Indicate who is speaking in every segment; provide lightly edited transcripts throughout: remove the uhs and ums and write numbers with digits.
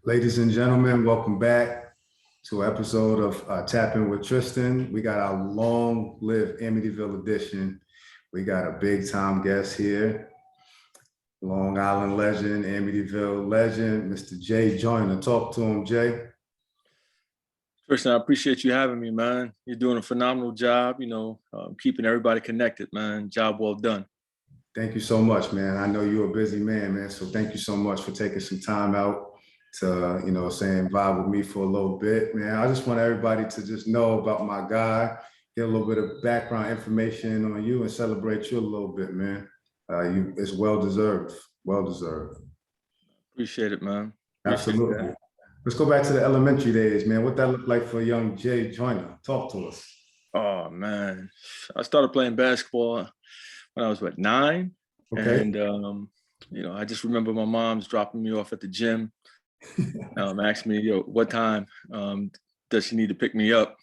Speaker 1: Ladies and gentlemen, welcome back to an episode of Tap In with Tristan. We got our long-lived Amityville edition. We got a big-time guest here, Long Island legend, Amityville legend, Mr. Joyner. Talk to him, Jay.
Speaker 2: Tristan, I appreciate you having me, man. You're doing a phenomenal job, keeping everybody connected, man. Job well done.
Speaker 1: Thank you so much, man. I know you're a busy man, so thank you so much for taking some time out to, vibe with me for a little bit, man. I just want everybody to just know about my guy, get a little bit of background information on you and celebrate you a little bit, man. It's well-deserved, well-deserved.
Speaker 2: Appreciate it, man.
Speaker 1: Absolutely. Let's go back to the elementary days, man. What that looked like for young Jay Joyner? Talk to us.
Speaker 2: Oh, man. I started playing basketball when I was, 9?
Speaker 1: Okay.
Speaker 2: And, I just remember my mom's dropping me off at the gym. Asked me, what time does she need to pick me up?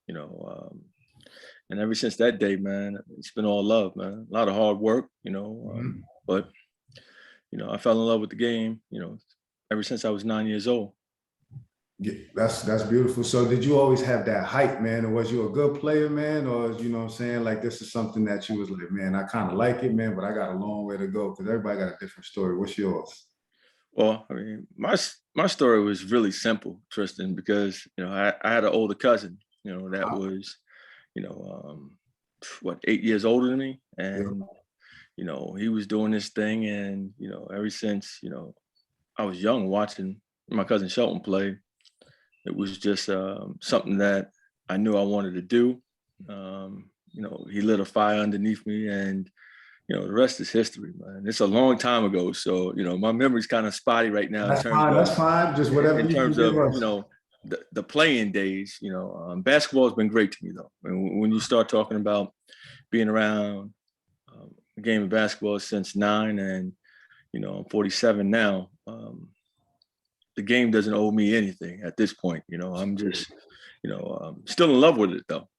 Speaker 2: And ever since that day, man, it's been all love, man. A lot of hard work, but, I fell in love with the game, ever since I was 9 years old.
Speaker 1: Yeah, that's beautiful. So did you always have that hype, man? Or was you a good player, man? Or, like this is something that you was like, man, I kind of like it, man, but I got a long way to go because everybody got a different story. What's yours?
Speaker 2: Well, I mean, my story was really simple, Tristan, because, I had an older cousin, that was, 8 years older than me. And, he was doing this thing. And, ever since, I was young watching my cousin Shelton play, it was just something that I knew I wanted to do. He lit a fire underneath me, and the rest is history, man. It's a long time ago, so my memory's kind of spotty right now.
Speaker 1: That's fine. That's fine. Just whatever.
Speaker 2: In terms of the playing days, basketball has been great to me though. And when you start talking about being around a game of basketball since 9, and I'm 47 now. The game doesn't owe me anything at this point. I'm just, still in love with it though.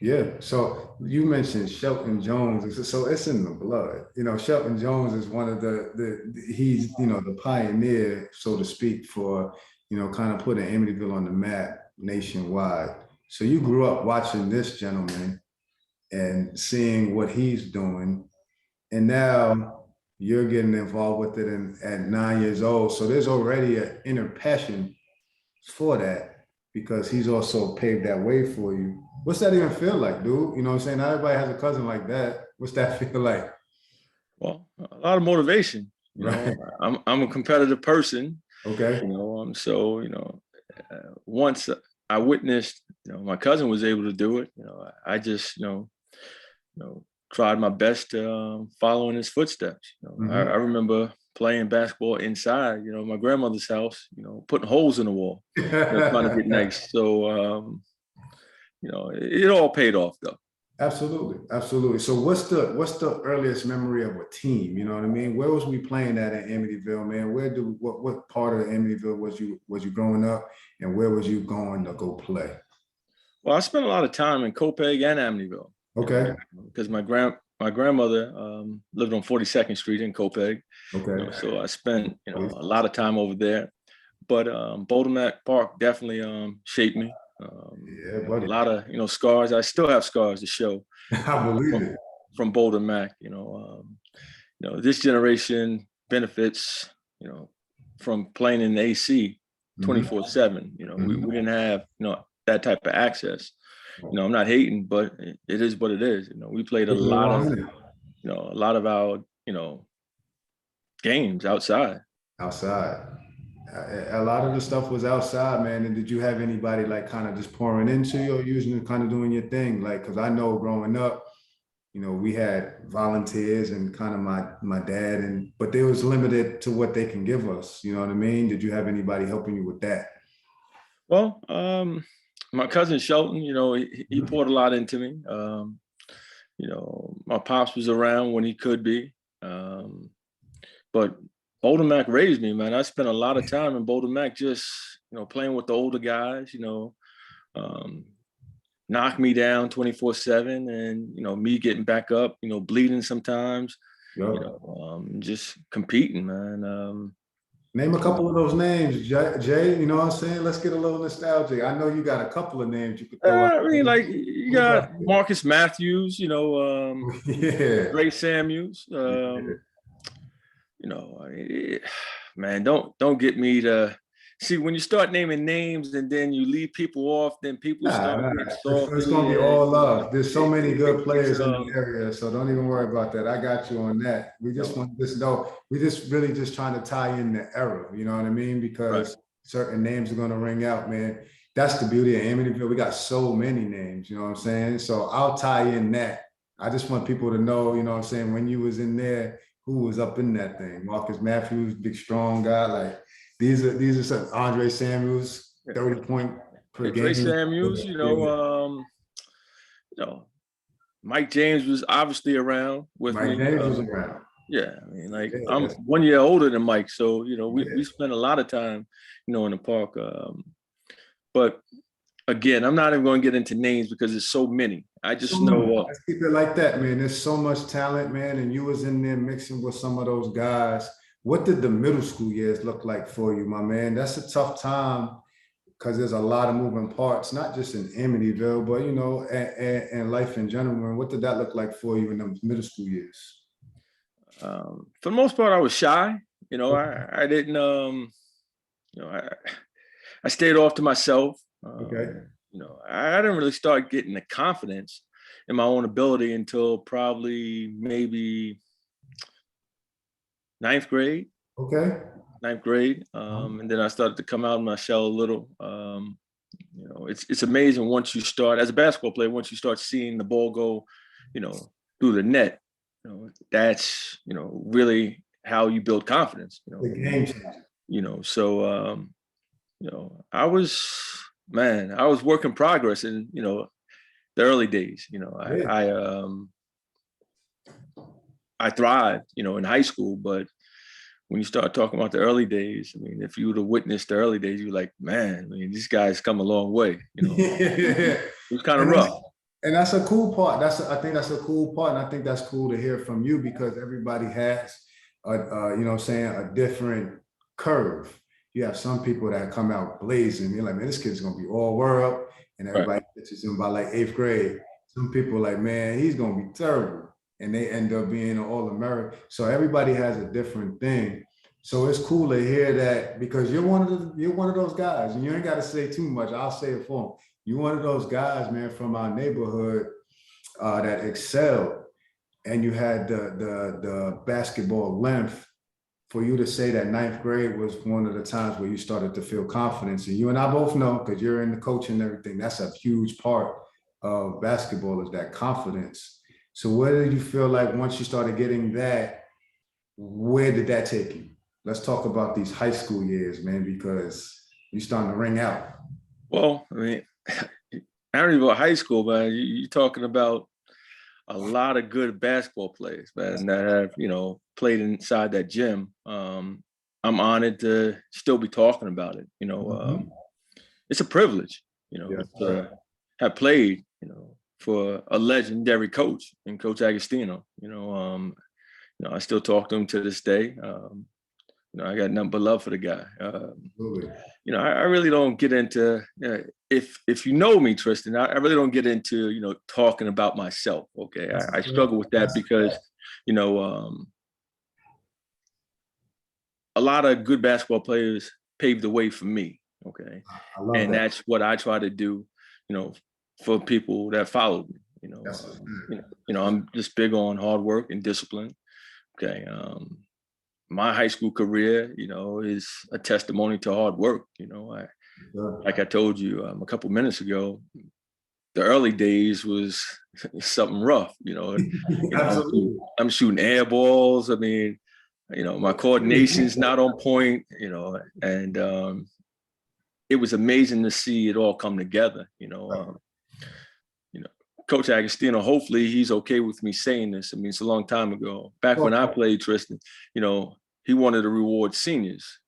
Speaker 1: Yeah. So you mentioned Shelton Jones. So it's in the blood. Shelton Jones is one of he's, the pioneer, so to speak, for, kind of putting Amityville on the map nationwide. So you grew up watching this gentleman and seeing what he's doing. And now you're getting involved with it at 9 years old. So there's already an inner passion for that because he's also paved that way for you. What's that even feel like, dude? You know what I'm saying? Not everybody has a cousin like that. What's that feel like?
Speaker 2: Well, a lot of motivation.
Speaker 1: Right.
Speaker 2: I'm a competitive person.
Speaker 1: Okay.
Speaker 2: So, once I witnessed, my cousin was able to do it, I just, tried my best following his footsteps. I remember playing basketball inside, my grandmother's house, putting holes in the wall, trying to get nice. So, it all paid off though.
Speaker 1: Absolutely, absolutely. So what's the earliest memory of a team? You know what I mean? Where was we playing at in Amityville, man? What part of Amityville was you growing up, and where was you going to go play?
Speaker 2: Well, I spent a lot of time in Copiague and Amityville.
Speaker 1: Okay.
Speaker 2: Because my grandmother lived on 42nd Street in Copiague.
Speaker 1: Okay.
Speaker 2: So I spent a lot of time over there. But Boulder Mac Park definitely shaped me.
Speaker 1: Yeah, buddy.
Speaker 2: A lot of scars. I still have scars to show.
Speaker 1: I believe it.
Speaker 2: From Boulder Mac. This generation benefits from playing in the AC 24/7. We didn't have that type of access. I'm not hating, but it is what it is. We played a lot of our games outside.
Speaker 1: A lot of the stuff was outside, man. And did you have anybody like kind of just pouring into you, or using kind of doing your thing? Like, because I know growing up, we had volunteers and kind of my dad, but they was limited to what they can give us. You know what I mean? Did you have anybody helping you with that?
Speaker 2: Well, my cousin Shelton, he poured a lot into me. My pops was around when he could be, but Boulder Mac raised me, man. I spent a lot of time in Boulder Mac just, playing with the older guys, knock me down 24/7, and, me getting back up, bleeding sometimes,
Speaker 1: Yep.
Speaker 2: just competing, man.
Speaker 1: Name a couple of those names, Jay. You know what I'm saying? Let's get a little nostalgic. I know you got a couple of names you could throw out.
Speaker 2: I mean, like you
Speaker 1: Who's
Speaker 2: got
Speaker 1: up there?
Speaker 2: Marcus Matthews,
Speaker 1: Yeah.
Speaker 2: Ray Samuels.
Speaker 1: Yeah.
Speaker 2: You know, man, don't get me to see when you start naming names and then you leave people off, then people
Speaker 1: Nah,
Speaker 2: start
Speaker 1: nah.
Speaker 2: getting
Speaker 1: It's
Speaker 2: salty,
Speaker 1: gonna be
Speaker 2: and
Speaker 1: all love. There's so many good
Speaker 2: it's
Speaker 1: players in the area, so don't even worry about that. I got you on that. We
Speaker 2: you
Speaker 1: just
Speaker 2: know,
Speaker 1: want this know. We just really just trying to tie in the era. You know what I mean?
Speaker 2: right.
Speaker 1: Because certain names are gonna ring out, man. That's the beauty of Amityville. We got so many names. You know what I'm saying? So I'll tie in that. I just want people to know. You know what I'm saying? When you was in there, who was up in that thing? Marcus Matthews, big strong guy. Like these are some Andre Samuels, 30 point per
Speaker 2: Yeah, Trey
Speaker 1: game.
Speaker 2: Samuels,
Speaker 1: Yeah.
Speaker 2: you know, Mike James was obviously around with
Speaker 1: Mike
Speaker 2: me.
Speaker 1: James was around.
Speaker 2: Yeah, I mean, like
Speaker 1: Yeah,
Speaker 2: I'm
Speaker 1: that's
Speaker 2: 1 year older than Mike, so we
Speaker 1: yeah.
Speaker 2: spent a lot of time, in the park. But again, I'm not even going to get into names because there's so many. I
Speaker 1: So
Speaker 2: just
Speaker 1: many.
Speaker 2: know,
Speaker 1: Let's keep it like that, man. There's so much talent, man, and you was in there mixing with some of those guys. What did the middle school years look like for you, my man? That's a tough time because there's a lot of moving parts, not just in Amityville, but and life in general. Man, what did that look like for you in the middle school years?
Speaker 2: for the most part, I was shy. I didn't, I stayed off to myself.
Speaker 1: Okay.
Speaker 2: I didn't really start getting the confidence in my own ability until probably maybe ninth grade.
Speaker 1: Okay.
Speaker 2: Ninth grade, and then I started to come out of my shell a little. It's amazing once you start as a basketball player. Once you start seeing the ball go, you know, through the net, that's really how you build confidence.
Speaker 1: The game changer.
Speaker 2: So I was I was work in progress in the early days.
Speaker 1: Yeah.
Speaker 2: I thrived, in high school, but when you start talking about the early days, I mean, if you would have witnessed the early days, you're like, man, I mean, these guys come a long way.
Speaker 1: Yeah.
Speaker 2: It was kind of
Speaker 1: And that's
Speaker 2: rough.
Speaker 1: and that's a cool part. I think that's a cool part, and I think that's cool to hear from you because everybody has you know what I'm saying, a different curve. You have some people that come out blazing. You're like, man, this kid's gonna be all world, and
Speaker 2: Right.
Speaker 1: everybody pitches him by like eighth grade. Some people are like, man, he's gonna be terrible, and they end up being an all-American. So everybody has a different thing. So it's cool to hear that because you're one of those guys, and you ain't got to say too much. I'll say it for him. You're one of those guys, man, from our neighborhood that excelled, and you had the basketball length for you to say that ninth grade was one of the times where you started to feel confidence. And you and I both know, because you're in the coaching and everything, that's a huge part of basketball is that confidence. So where did you feel like once you started getting that, where did that take you? Let's talk about these high school years, man, because you're starting to ring out.
Speaker 2: Well, I mean, I don't even know high school, man. You're talking about a lot of good basketball players, man, that have, played inside that gym. I'm honored to still be talking about it. It's a privilege,
Speaker 1: Yes,
Speaker 2: to have played, for a legendary coach and Coach Agostino. I still talk to him to this day. I got nothing but love for the guy.
Speaker 1: absolutely.
Speaker 2: I really don't get into if you know me, Tristan. I really don't get into talking about myself. Okay, I struggle with that because you know a lot of good basketball players paved the way for me. Okay,
Speaker 1: I love
Speaker 2: and
Speaker 1: that.
Speaker 2: that's what I try to do. For people that followed me.
Speaker 1: That's
Speaker 2: I'm just big on hard work and discipline. Okay. My high school career, is a testimony to hard work. Like I told you a couple minutes ago, the early days was something rough.
Speaker 1: absolutely.
Speaker 2: I'm shooting air balls. I mean, my coordination's not on point. And it was amazing to see it all come together. Coach Agostino, hopefully he's okay with me saying this. I mean, it's a long time ago. Back when I played, Tristan, he wanted to reward seniors.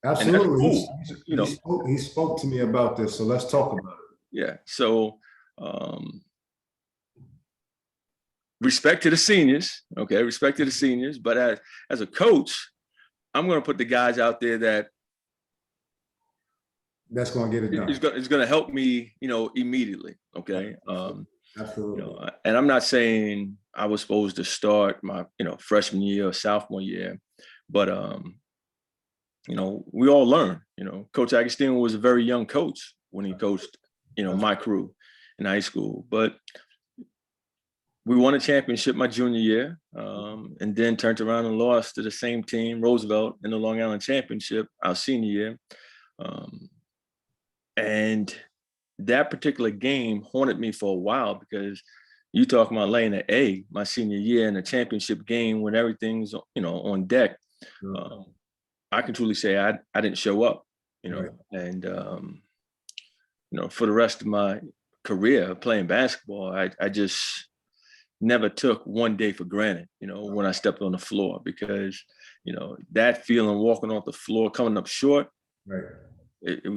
Speaker 2: And that's
Speaker 1: Absolutely.
Speaker 2: cool.
Speaker 1: He spoke to me about this, so let's talk about it.
Speaker 2: Yeah. So respect to the seniors. Okay. Respect to the seniors. But as a coach, I'm going to put the guys out there
Speaker 1: that's going to get it done.
Speaker 2: It's going to help me, immediately. Okay.
Speaker 1: Absolutely.
Speaker 2: And I'm not saying I was supposed to start my, freshman year or sophomore year, but, we all learn. Coach Agostino was a very young coach when he coached, my crew in high school, but we won a championship my junior year, and then turned around and lost to the same team, Roosevelt, in the Long Island Championship our senior year. And that particular game haunted me for a while, because you talking about laying an egg my senior year in a championship game when everything's, on deck. I can truly say I didn't show up,
Speaker 1: Right.
Speaker 2: and, for the rest of my career playing basketball, I just never took one day for granted, when I stepped on the floor, because, that feeling walking off the floor, coming up short,
Speaker 1: Right.
Speaker 2: it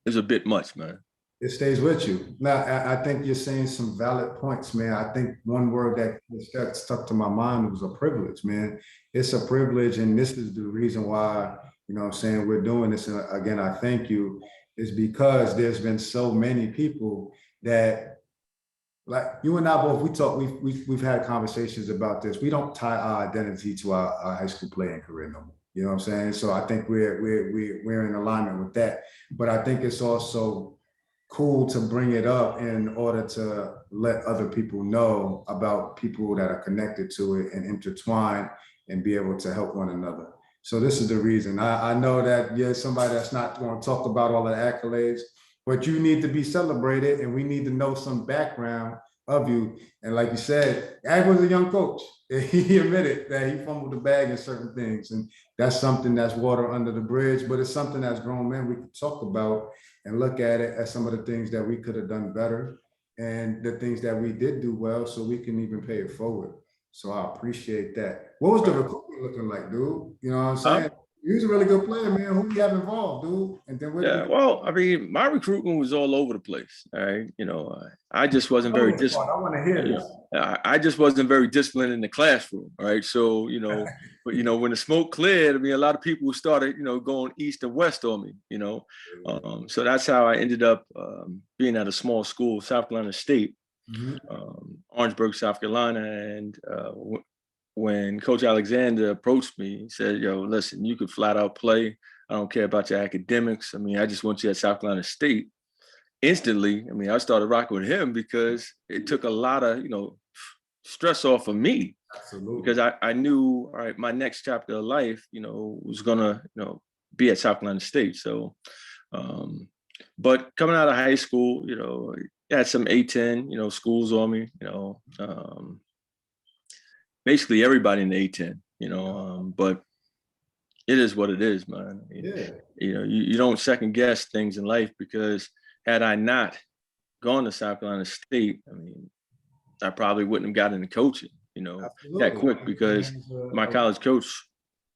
Speaker 2: was a bit much, man.
Speaker 1: It stays with you. Now, I think you're saying some valid points, man. I think one word that stuck to my mind was a privilege, man. It's a privilege, and this is the reason why, I'm saying, we're doing this. And again, I thank you, is because there's been so many people that, like you and I both, we've had conversations about this. We don't tie our identity to our high school playing career no more. You know what I'm saying? So I think we're in alignment with that. But I think it's also cool to bring it up in order to let other people know about people that are connected to it and intertwine and be able to help one another. So this is the reason. I know that you're somebody that's not going to talk about all the accolades, but you need to be celebrated, and we need to know some background of you. And like you said, Ag was a young coach. He admitted that he fumbled the bag in certain things, and that's something that's water under the bridge, but it's something that's grown men we could talk about and look at it as some of the things that we could have done better and the things that we did do well, so we can even pay it forward. So I appreciate that. What was the recruitment looking like, dude? You know what I'm saying? He was a really good player, man. Who do you have involved, dude? And then
Speaker 2: well, I mean, my recruitment was all over the place. All right, I just wasn't very disciplined.
Speaker 1: I want to hear this.
Speaker 2: I just wasn't very disciplined in the classroom. All right, so but when the smoke cleared, I mean, a lot of people started going east and west on me. So that's how I ended up being at a small school, South Carolina State, Orangeburg, South Carolina, and when Coach Alexander approached me, he said, "Yo, listen, you could flat out play. I don't care about your academics. I mean, I just want you at South Carolina State." Instantly, I mean, I started rocking with him because it took a lot of, stress off of me.
Speaker 1: Absolutely.
Speaker 2: Because I knew, all right, my next chapter of life, was gonna, be at South Carolina State. So, but coming out of high school, I had some A10, schools on me, basically everybody in the A10, but it is what it is, man. I mean, you don't second guess things in life, because had I not gone to South Carolina State, I mean, I probably wouldn't have gotten into coaching, that quick, because my college coach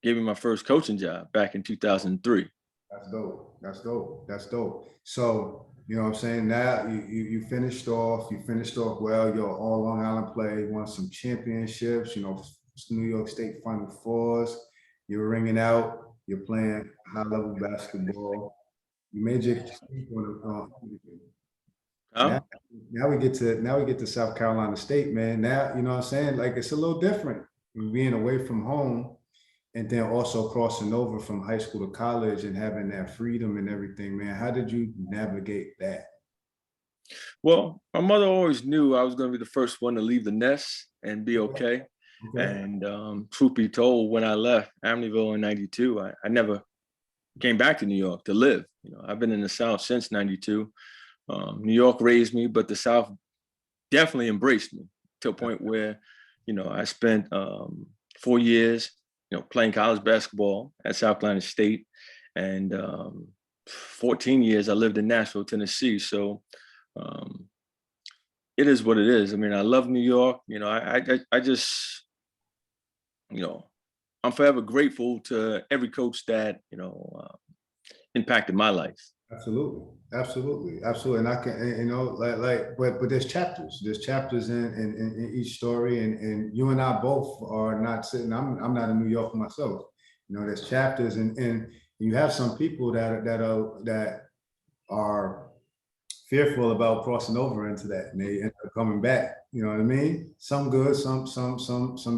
Speaker 2: gave me my first coaching job back in 2003.
Speaker 1: That's dope. That's dope. That's dope. So, you know what I'm saying? Now you finished off well. You're all Long Island play, won some championships, New York State Final Fours. You're ringing out, you're playing high level basketball. You made your now we get to South Carolina State, man. Now, you know what I'm saying? Like, it's a little different being away from home, and then also crossing over from high school to college and having that freedom and everything, man. How did you navigate that?
Speaker 2: Well, my mother always knew I was going to be the first one to leave the nest and be okay. And truth be told, when I left Amityville in '92, I never came back to New York to live. I've been in the South since '92. New York raised me, but the South definitely embraced me to a point where, I spent 4 years, playing college basketball at South Carolina State, and 14 years I lived in Nashville, Tennessee. So it is what it is. I mean, I love New York. I just, I'm forever grateful to every coach that, impacted my life.
Speaker 1: Absolutely. And I can, but there's chapters in each story, and you and I both are not sitting. I'm not in New York myself. You know, there's chapters, and you have some people that are fearful about crossing over into that, and they end up coming back. You know what I mean? Some good, some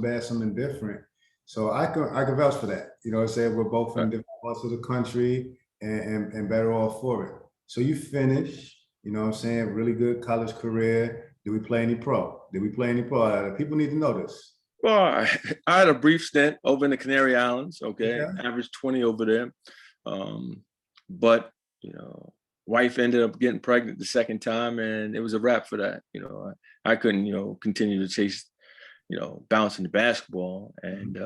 Speaker 1: bad, some indifferent. So I can vouch for that. You know, I say we're both in different parts of the country, and better off for it. So you finish, you know what I'm saying, really good college career. Did we play any pro? Did we play any pro? People need to know this.
Speaker 2: Well, I had a brief stint over in the Canary Islands. Okay,
Speaker 1: Okay.
Speaker 2: averaged 20 over there, but you know, wife ended up getting pregnant the second time, and it was a wrap for that. You know, I couldn't, you know, continue to chase, you know, bouncing the basketball, and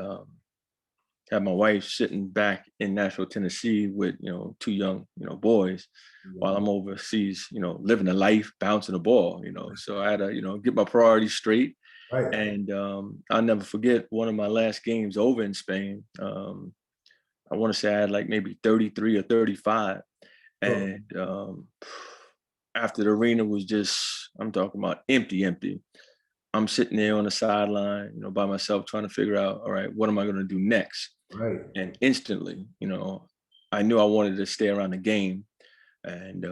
Speaker 2: had my wife sitting back in Nashville, Tennessee with, you know, two young, you know, boys, while I'm overseas, you know, living a life, bouncing the ball, you know. So I had to, you know, get my priorities straight.
Speaker 1: Right.
Speaker 2: And I'll never forget one of my last games over in Spain. I want to say I had like maybe 33 or 35.
Speaker 1: Oh,
Speaker 2: And after the arena was just, I'm talking about empty. I'm sitting there on the sideline, you know, by myself trying to figure out, all right, what am I going to do next?
Speaker 1: right.
Speaker 2: And instantly, you know, I knew I wanted to stay around the game. And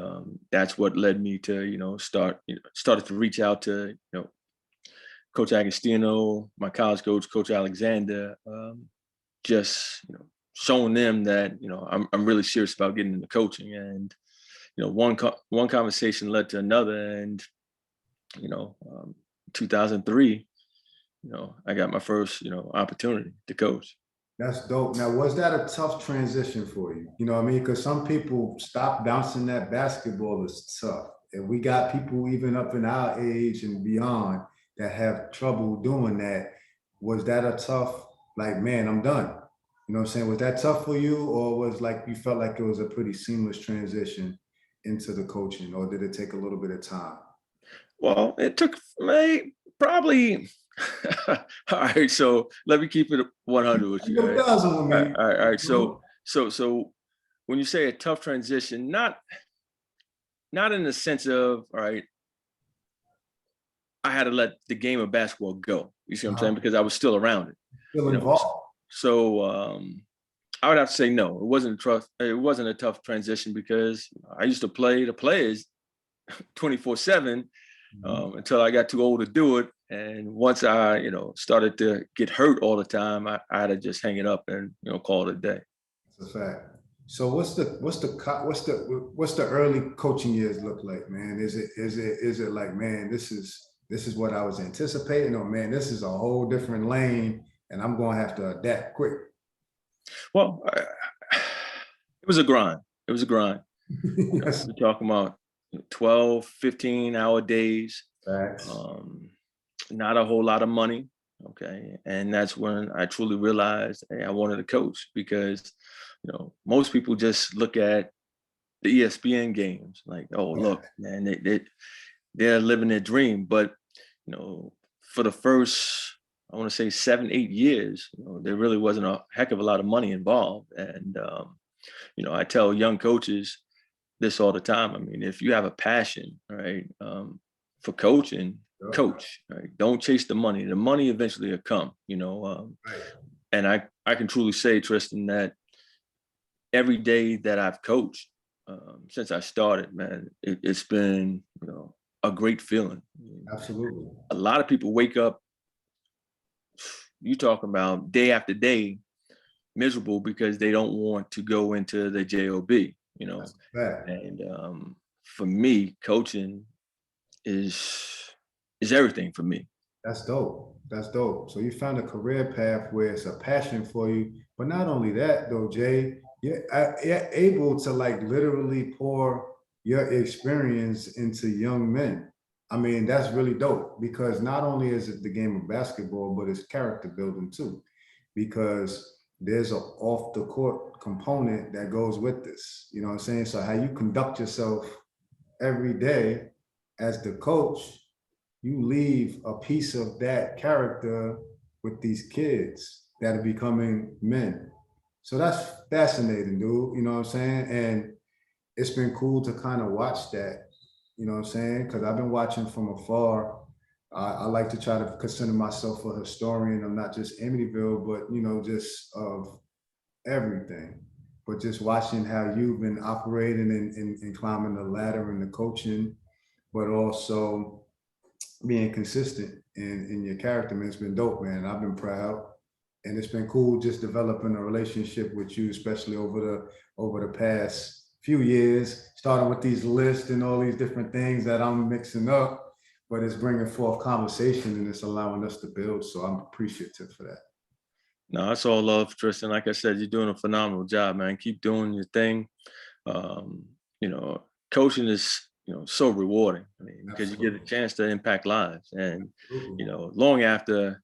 Speaker 2: that's what led me to, you know, started to reach out to, you know, Coach Agostino, my college coach, Coach Alexander, just, you know, showing them that, you know, I'm really serious about getting into coaching. And, you know, one conversation led to another. And, you know, 2003, you know, I got my first, you know, opportunity to coach.
Speaker 1: That's dope. Now, was that a tough transition for you? You know what I mean? Because some people stop bouncing that basketball is tough. And we got people even up in our age and beyond that have trouble doing that. Was that a tough, like, man, I'm done? You know what I'm saying? Was that tough for you, or was like you felt like it was a pretty seamless transition into the coaching, or did it take a little bit of time?
Speaker 2: Well, it took me probably. All right, so let me keep it 100 with you.
Speaker 1: Go
Speaker 2: Right?
Speaker 1: thousand with me.
Speaker 2: All right.
Speaker 1: Bro.
Speaker 2: So when you say a tough transition, not in the sense of, all right, I had to let the game of basketball go. You see what I'm saying? Because I was still around it.
Speaker 1: Still
Speaker 2: You know,
Speaker 1: involved.
Speaker 2: so I would have to say no. It wasn't a tough transition because I used to play the players 24/7 until I got too old to do it. And once I, you know, started to get hurt all the time, I had to just hang it up and, you know, call it a day.
Speaker 1: It's a fact. So what's the early coaching years look like, man? Is it like, man, this is what I was anticipating, or man, this is a whole different lane and I'm gonna have to adapt quick?
Speaker 2: Well, it was a grind. It was a grind.
Speaker 1: Yes.
Speaker 2: We're talking about 12, 15-hour days,
Speaker 1: Facts.
Speaker 2: not a whole lot of money. Okay. And that's when I truly realized, hey, I wanted to coach because, you know, most people just look at the ESPN games like, oh, look, man, they're living their dream. But, you know, for the first, I want to say 7, 8 years, you know, there really wasn't a heck of a lot of money involved. And, you know, I tell young coaches this all the time. I mean, if you have a passion, right, for coaching, coach, right? Don't chase the money. The money eventually will come, you know.
Speaker 1: Right.
Speaker 2: And I can truly say, Tristan, that every day that I've coached since I started, man, it's been, you know, a great feeling.
Speaker 1: Absolutely.
Speaker 2: A lot of people wake up, you talking about day after day, miserable because they don't want to go into the job, you know.
Speaker 1: That's a fact.
Speaker 2: And for me, coaching is everything for me.
Speaker 1: That's dope. That's dope. So you found a career path where it's a passion for you. But not only that, though, Jay, you're able to like literally pour your experience into young men. I mean, that's really dope because not only is it the game of basketball, but it's character building too, because there's an off the court component that goes with this. You know what I'm saying? So how you conduct yourself every day as the coach, you leave a piece of that character with these kids that are becoming men. So that's fascinating, dude. You know what I'm saying? And it's been cool to kind of watch that, you know what I'm saying? Because I've been watching from afar. I like to try to consider myself a historian of not just Amityville, but, you know, just of everything. But just watching how you've been operating and climbing the ladder and the coaching, but also being consistent in your character, man, it's been dope, man. I've been proud. And it's been cool just developing a relationship with you, especially over the past few years, starting with these lists and all these different things that I'm mixing up, but it's bringing forth conversation and it's allowing us to build. So I'm appreciative for that.
Speaker 2: No, it's all love, Tristan. Like I said, you're doing a phenomenal job, man. Keep doing your thing. You know, coaching is, so rewarding. I mean, because you get a chance to impact lives, and long after,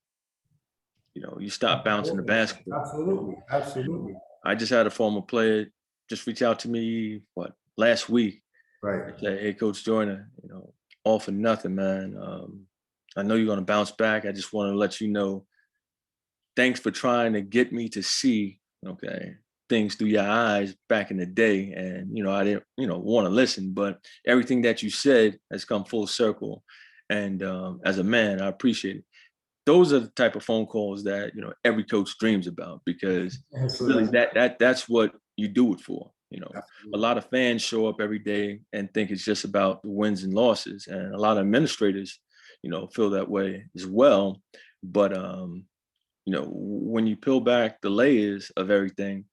Speaker 2: you stop bouncing the basketball.
Speaker 1: Absolutely, absolutely.
Speaker 2: I just had a former player just reach out to me last week.
Speaker 1: Right.
Speaker 2: Say, hey, Coach Joyner, all for nothing, man. I know you're gonna bounce back. I just want to let you know, thanks for trying to get me to see, things through your eyes back in the day. And, I didn't, want to listen, but everything that you said has come full circle. And as a man, I appreciate it. Those are the type of phone calls that, every coach dreams about, because really that's what you do it for. A lot of fans show up every day and think it's just about the wins and losses. And a lot of administrators, feel that way as well. But, when you peel back the layers of everything,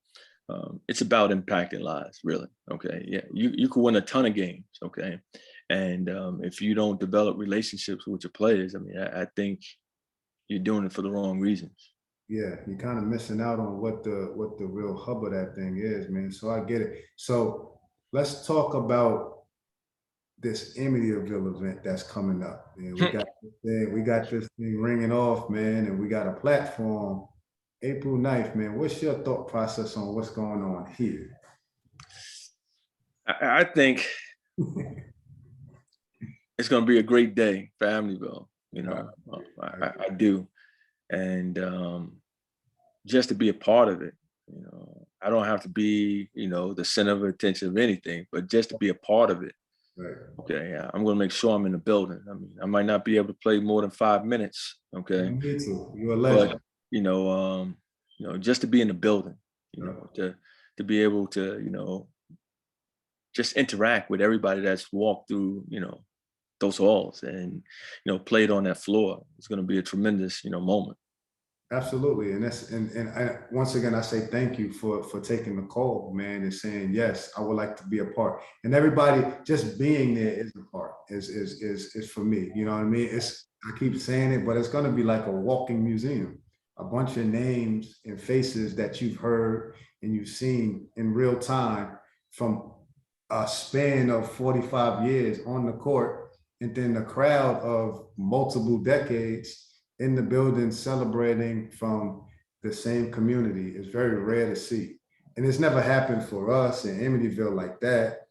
Speaker 2: it's about impacting lives, really. Okay. Yeah. You could win a ton of games. Okay. And if you don't develop relationships with your players, I mean, I think you're doing it for the wrong reasons.
Speaker 1: Yeah, you're kind of missing out on what the real hub of that thing is, man. So I get it. So let's talk about this Amityville event that's coming up. Man, we got this thing ringing off, man, and we got a platform. April 9th, man. What's your thought process on what's going on here?
Speaker 2: I think it's going to be a great day for Amityville. I do. And just to be a part of it, I don't have to be, the center of attention of anything, but just to be a part of it.
Speaker 1: Right.
Speaker 2: Okay. Yeah, I'm going to make sure I'm in the building. I mean, I might not be able to play more than 5 minutes. Okay.
Speaker 1: Me too. You're a legend.
Speaker 2: But, just to be in the building, to be able to, just interact with everybody that's walked through, those halls and, played on that floor. It's going to be a tremendous, moment.
Speaker 1: Absolutely. And once again, I say thank you for taking the call, man, and saying, yes, I would like to be a part. And everybody just being there is a part, is for me. You know what I mean? I keep saying it, but it's going to be like a walking museum, a bunch of names and faces that you've heard and you've seen in real time from a span of 45 years on the court, and then the crowd of multiple decades in the building celebrating from the same community is very rare to see. And it's never happened for us in Amityville like that.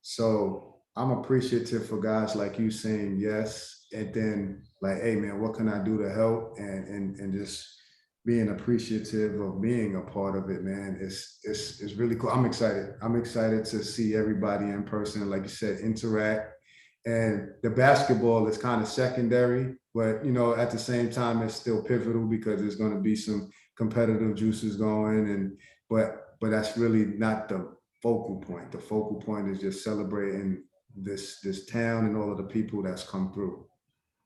Speaker 1: So I'm appreciative for guys like you saying yes, and then like, hey man, what can I do to help? And just being appreciative of being a part of it, man. It's really cool. I'm excited. I'm excited to see everybody in person, like you said, interact. And the basketball is kind of secondary, but at the same time, it's still pivotal because there's going to be some competitive juices going. But that's really not the focal point. The focal point is just celebrating this town and all of the people that's come through.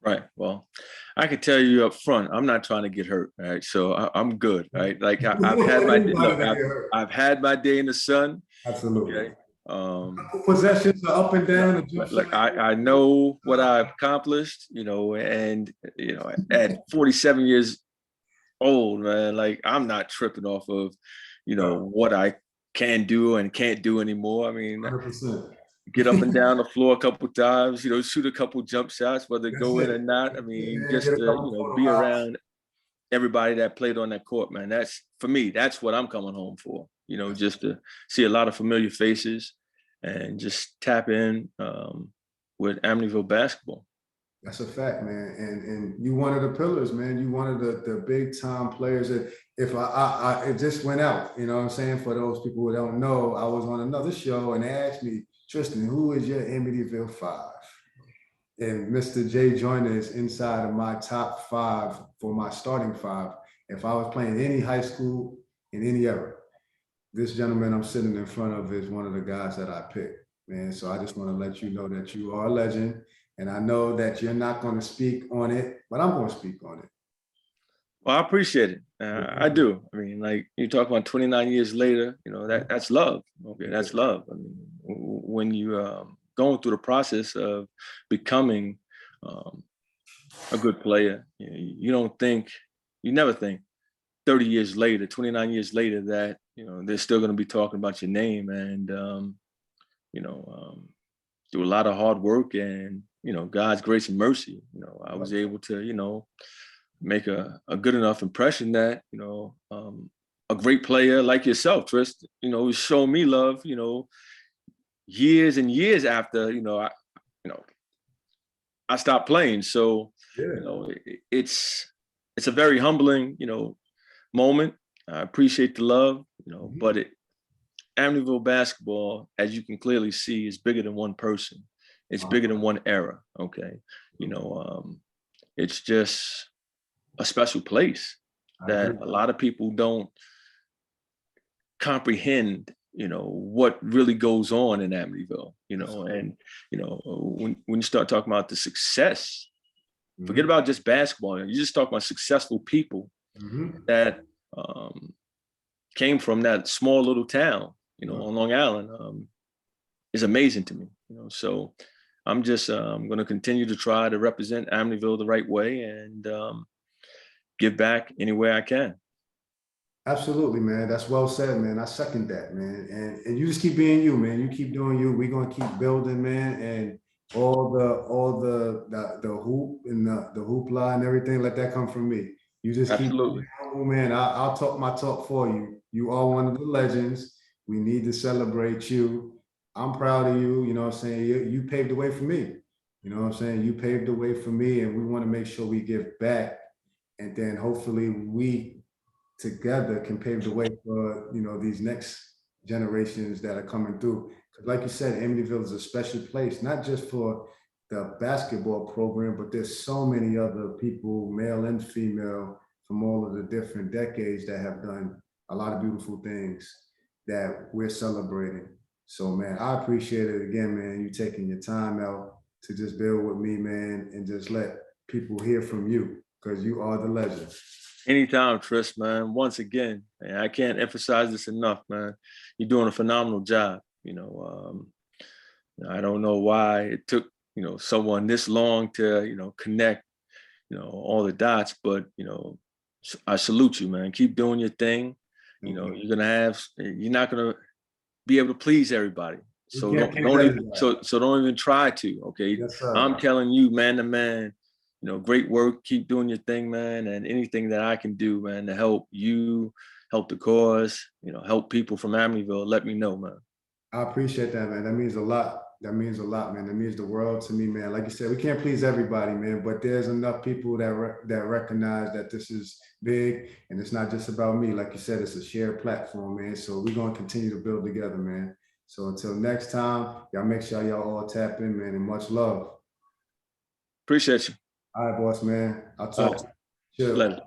Speaker 2: Right. Well, I can tell you up front, I'm not trying to get hurt. Right. So I'm good. Right. Like I've had my I've had my day in the sun.
Speaker 1: Absolutely.
Speaker 2: Okay.
Speaker 1: Possessions are up and down.
Speaker 2: Like I know what I've accomplished, and at 47 years old, man, like I'm not tripping off of, what I can do and can't do anymore. I mean,
Speaker 1: 100%.
Speaker 2: Get up and down the floor a couple of times, shoot a couple jump shots, whether go in or not. I mean, just to, be around everybody that played on that court, man. That's for me. That's what I'm coming home for. Just to see a lot of familiar faces and just tap in with Amityville basketball.
Speaker 1: That's a fact, man. And you one of the pillars, man. You one of the big time players that if it just went out, you know what I'm saying? For those people who don't know, I was on another show and they asked me, Tristan, who is your Amityville 5? And Mr. J. Joyner is inside of my top 5 for my starting 5. If I was playing any high school in any era. this gentleman I'm sitting in front of is one of the guys that I picked, man. So I just want to let you know that you are a legend. And I know that you're not going to speak on it, but I'm going to speak on it.
Speaker 2: Well, I appreciate it. I do. I mean, like you talk about 29 years later, you know, that's love. Okay, that's love. I mean, when you going through the process of becoming a good player, you don't think, you never think 30 years later, 29 years later, that, you know, they're still going to be talking about your name. And, you know, through a lot of hard work and, you know, God's grace and mercy, you know, I was able to, you know, make a good enough impression that, you know, a great player like yourself, Trist, you know, show me love, you know, years and years after, you know, I stopped playing. So, you know, it's a very humbling, you know, moment. I appreciate the love, you know, but Amityville basketball, as you can clearly see, is bigger than one person. It's bigger than one era. Okay. You know, it's just a special place that a lot of people don't comprehend, you know, what really goes on in Amityville, you know. And, you know, when you start talking about the success, forget about just basketball, you just talk about successful people that came from that small little town, you know, on Long Island, is amazing to me, you know. So I'm just I'm going to continue to try to represent Amityville the right way and give back any way I can.
Speaker 1: Absolutely, man. That's well said, man. I second that, man. And you just keep being you, man. You keep doing you. We're gonna keep building, man. And all the hoop and the hoopla and everything, let that come from me. You just keep being humble, man. I'll talk my talk for you. You are one of the legends. We need to celebrate you. I'm proud of you. You know what I'm saying? You paved the way for me. You know what I'm saying? You paved the way for me, and we want to make sure we give back. And then hopefully we together can pave the way for, you know, these next generations that are coming through. Because like you said, Amityville is a special place, not just for the basketball program, but there's so many other people, male and female, from all of the different decades that have done a lot of beautiful things that we're celebrating. So man, I appreciate it again, man. You taking your time out to just build with me, man, and just let people hear from you, because you are the legend.
Speaker 2: Anytime, Tris, man. Once again, man, I can't emphasize this enough, man. You're doing a phenomenal job. You know, I don't know why it took, you know, someone this long to, you know, connect, you know, all the dots, but, you know, I salute you, man. Keep doing your thing. You know, you're not gonna be able to please everybody. So don't even try to. Okay.
Speaker 1: Yes,
Speaker 2: I'm telling you, man to man, you know, great work. Keep doing your thing, man. And anything that I can do, man, to help you, help the cause, you know, help people from Amityville, let me know, man.
Speaker 1: I appreciate that, man. That means a lot. That means a lot, man. That means the world to me, man. Like you said, we can't please everybody, man, but there's enough people that recognize that this is big, and it's not just about me. Like you said, it's a shared platform, man. So we're going to continue to build together, man. So until next time, y'all make sure y'all all tap in, man, and much love.
Speaker 2: Appreciate you.
Speaker 1: All right, boss, man. I'll talk to you. Chill.
Speaker 2: Later.